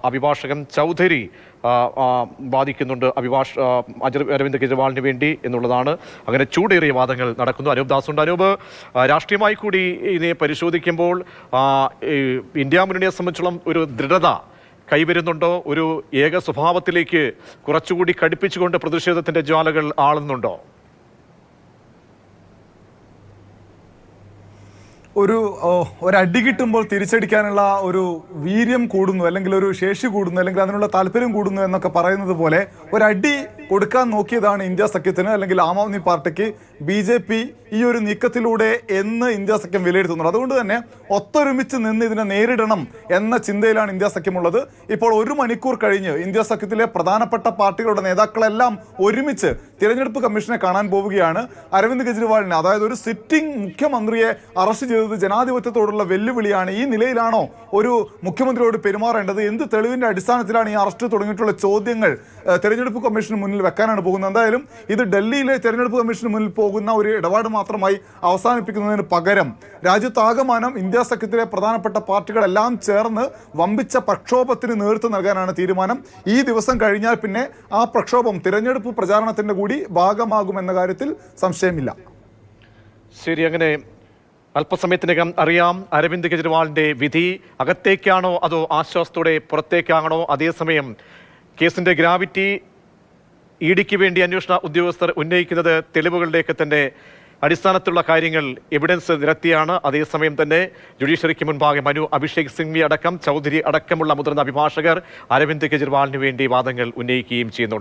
അഭിഭാഷകൻ ചൗധരി വാദിക്കുന്നുണ്ട് അരവിന്ദ് കെജ്രിവാളിന് വേണ്ടി എന്നുള്ളതാണ്. അങ്ങനെ ചൂടേറിയ വാദങ്ങൾ നടക്കുന്നു. അനൂപ് ദാസുണ്ട്. അനൂപ്, രാഷ്ട്രീയമായി കൂടി ഇതിനെ പരിശോധിക്കുമ്പോൾ ഇന്ത്യ മുന്നണിയെ സംബന്ധിച്ചോളം ഒരു ദൃഢത കൈവരുന്നുണ്ടോ? ഒരു ഏക സ്വഭാവത്തിലേക്ക് കുറച്ചുകൂടി കടുപ്പിച്ചുകൊണ്ട് പ്രതിഷേധത്തിന്റെ ജ്വാലകൾ ആളുന്നുണ്ടോ? ഒരടി കിട്ടുമ്പോൾ തിരിച്ചടിക്കാനുള്ള ഒരു വീര്യം കൂടുന്നു, അല്ലെങ്കിൽ ഒരു ശേഷി കൂടുന്നു, അല്ലെങ്കിൽ അതിനുള്ള താല്പര്യം കൂടുന്നു എന്നൊക്കെ പറയുന്നത് പോലെ ഒരടി കൊടുക്കാൻ നോക്കിയതാണ് ഇന്ത്യ സഖ്യത്തിന്, അല്ലെങ്കിൽ ആം ആദ്മി പാർട്ടിക്ക് BJP ഈ ഒരു നീക്കത്തിലൂടെ എന്ന് ഇന്ത്യ സഖ്യം വിലയിരുത്തുന്നത്. അതുകൊണ്ട് തന്നെ ഒത്തൊരുമിച്ച് നിന്ന് ഇതിനെ നേരിടണം എന്ന ചിന്തയിലാണ് ഇന്ത്യ സഖ്യമുള്ളത്. ഇപ്പോൾ 1 മണിക്കൂർ കഴിഞ്ഞ് ഇന്ത്യ സഖ്യത്തിലെ പ്രധാനപ്പെട്ട പാർട്ടികളുടെ നേതാക്കളെല്ലാം ഒരുമിച്ച് തിരഞ്ഞെടുപ്പ് കമ്മീഷനെ കാണാൻ പോവുകയാണ്. അരവിന്ദ് കെജ്രിവാളിനെ, അതായത് ഒരു സിറ്റിംഗ് മുഖ്യമന്ത്രിയെ അറസ്റ്റ് ചെയ്തത് ജനാധിപത്യത്തോടുള്ള വെല്ലുവിളിയാണ്. ഈ നിലയിലാണോ ഒരു മുഖ്യമന്ത്രിയോട് പെരുമാറേണ്ടത്? എന്ത് തെളിവിന്റെ അടിസ്ഥാനത്തിലാണ് ഈ അറസ്റ്റ് തുടങ്ങിയിട്ടുള്ള ചോദ്യങ്ങൾ തെരഞ്ഞെടുപ്പ് കമ്മീഷന് മുന്നിൽ വെക്കാനാണ് പോകുന്നത്. എന്തായാലും ഇത് ഡൽഹിയിലെ തെരഞ്ഞെടുപ്പ് കമ്മീഷന് മുന്നിൽ പോകുന്ന ഒരു ഇടപാട് മാത്രമായി അവസാനിപ്പിക്കുന്നതിന് പകരം രാജ്യത്താകമാനം ഇന്ത്യ സഖ്യത്തിലെ പ്രധാനപ്പെട്ട പാർട്ടികളെല്ലാം ചേർന്ന് വമ്പിച്ച പ്രക്ഷോഭത്തിന് നേതൃത്വം നൽകാനാണ് തീരുമാനം. ഈ ദിവസം കഴിഞ്ഞാൽ പിന്നെ ആ പ്രക്ഷോഭം തിരഞ്ഞെടുപ്പ് പ്രചാരണത്തിന്റെ കൂടി ഭാഗമാകുമെന്ന കാര്യത്തിൽ സംശയമില്ല. ശരി, അങ്ങനെ അല്പസമയത്തിനകം അറിയാം അരവിന്ദ് കെജ്രിവാളിന്റെ വിധി. അകത്തേക്കാണോ അതോ ആശ്വാസത്തോടെ പുറത്തേക്കാണോ? അതേസമയം കേസിന്റെ ഗ്രാവിറ്റി ഇഡിക്ക് വേണ്ടി അന്വേഷണ ഉദ്യോഗസ്ഥർ ഉന്നയിക്കുന്നത് തെളിവുകളുടെയൊക്കെ തന്നെ അടിസ്ഥാനത്തിലുള്ള കാര്യങ്ങൾ, എവിഡൻസ് നിരത്തിയാണ്. അതേസമയം തന്നെ ജുഡീഷ്യറിക്ക് മുൻപാകെ അഭിഷേക് സിംഗ്വി അടക്കം ചൗധരി അടക്കമുള്ള മുതിർന്ന അഭിഭാഷകർ അരവിന്ദ് കെജ്രിവാളിന് വേണ്ടി വാദങ്ങൾ ഉന്നയിക്കുകയും ചെയ്യുന്നുണ്ട്.